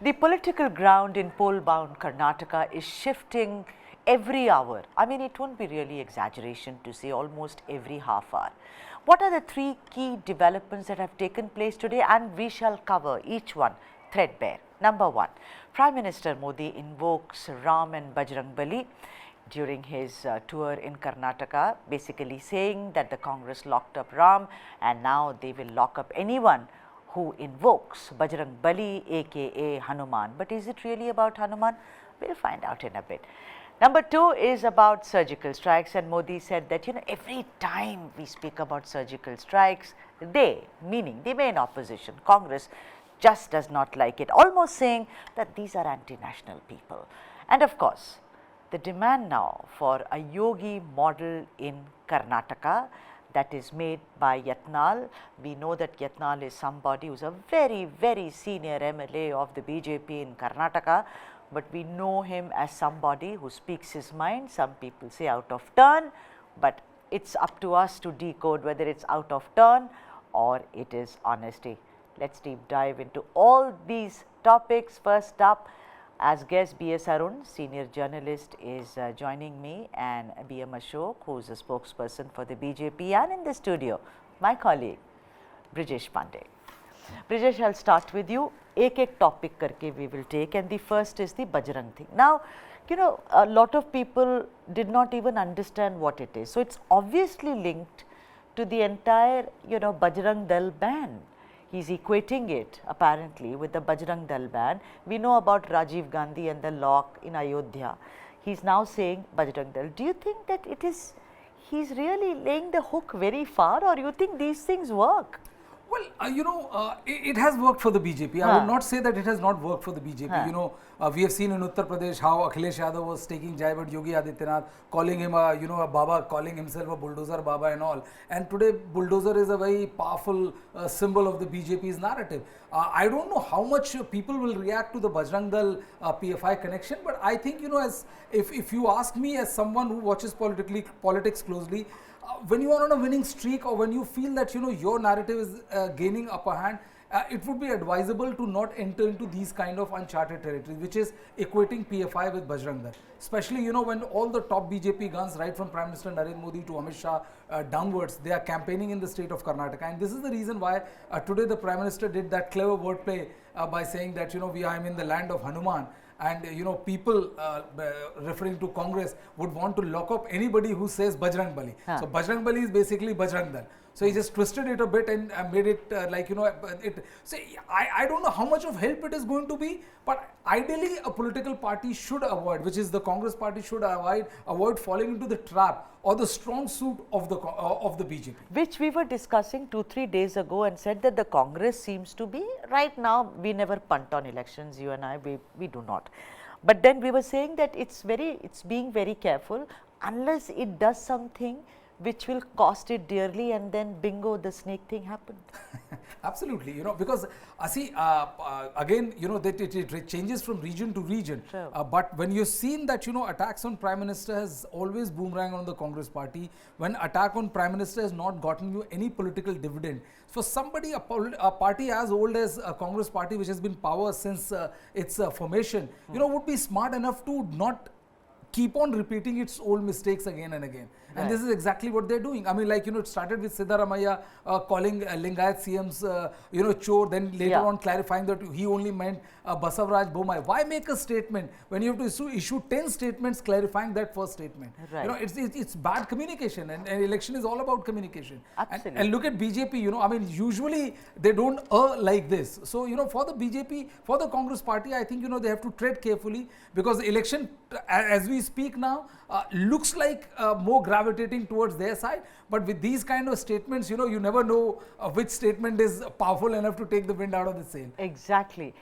The political ground in poll-bound Karnataka is shifting every hour. I mean, it won't be really exaggeration to say almost every half hour. What are the three key developments that have taken place today? And we shall cover each one threadbare. Number one, Prime Minister Modi invokes Ram and Bajrang Bali during his tour in Karnataka, basically saying that the Congress locked up Ram and now they will lock up anyone who invokes Bajrang Bali, aka Hanuman. But is it really about Hanuman? We'll find out in a bit. Number two is about surgical strikes, and Modi said that, every time we speak about surgical strikes, they, meaning the main opposition, Congress, just does not like it, almost saying that these are anti-national people. And of course, the demand now for a yogi model in Karnataka that is made by Yatnal. We know that Yatnal is somebody who is a very, very senior MLA of the BJP in Karnataka, but we know him as somebody who speaks his mind. Some people say out of turn, but it's up to us to decode whether it's out of turn or it is honesty. Let's deep dive into all these topics. First up, as guest B.S. Arun, senior journalist, is joining me, and B.M. Ashok, who is a spokesperson for the BJP, and in the studio, my colleague, Brijesh Pandey. Brijesh, I'll start with you. Ek topic karke we will take, and the first is the Bajrang thing. Now, a lot of people did not even understand what it is. So, it's obviously linked to the entire, Bajrang Dal ban. He's equating it apparently with the Bajrang Dal ban. We know about Rajiv Gandhi and the lock in Ayodhya. He's now saying Bajrang Dal. Do you think that he's really laying the hook very far, or you think these things work? Well, it has worked for the BJP. I would not say that it has not worked for the BJP. We have seen in Uttar Pradesh how Akhilesh Yadav was taking jibe at Yogi Adityanath, calling him a Baba, calling himself a bulldozer Baba and all. And today, bulldozer is a very powerful symbol of the BJP's narrative. I don't know how much people will react to the Bajrang Dal PFI connection, but I think, if you ask me as someone who watches politics closely, when you are on a winning streak, or when you feel that your narrative is gaining upper hand, it would be advisable to not enter into these kind of uncharted territories, which is equating PFI with Bajrang Dal. Especially when all the top BJP guns, right from Prime Minister Narendra Modi to Amit Shah downwards, they are campaigning in the state of Karnataka, and this is the reason why today the Prime Minister did that clever wordplay by saying that I am in the land of Hanuman. And people referring to Congress would want to lock up anybody who says Bajrang Bali. So Bajrang Bali is basically Bajrang Dal. So he just twisted it a bit and made it So I don't know how much of help it is going to be, but ideally a political party should avoid, which is the Congress party should avoid falling into the trap or the strong suit of the BJP. Which we were discussing 2-3 days ago, and said that the Congress seems to be, right now, we never punt on elections, you and I, we do not. But then we were saying that it's being very careful, unless it does something which will cost it dearly, and then bingo, the snake thing happened. Absolutely, because again, that it changes from region to region. Sure. But when you've seen that, attacks on Prime Minister has always boomerang on the Congress party, when attack on Prime Minister has not gotten you any political dividend. For somebody, a party as old as a Congress party, which has been power since its formation, would be smart enough to not keep on repeating its old mistakes again and again. Right. And this is exactly what they're doing. I mean, it started with Siddaramaiah calling Lingayat CMs, chore, then later on clarifying that he only meant Basavaraj Bomai. Why make a statement when you have to issue 10 statements clarifying that first statement? Right. It's bad communication, and election is all about communication. Absolutely. And look at BJP, usually they don't like this. So, for the BJP, for the Congress party, I think, they have to tread carefully, because the election, as we speak now, looks like more gravitating towards their side. But with these kind of statements, you never know which statement is powerful enough to take the wind out of the sail. Exactly.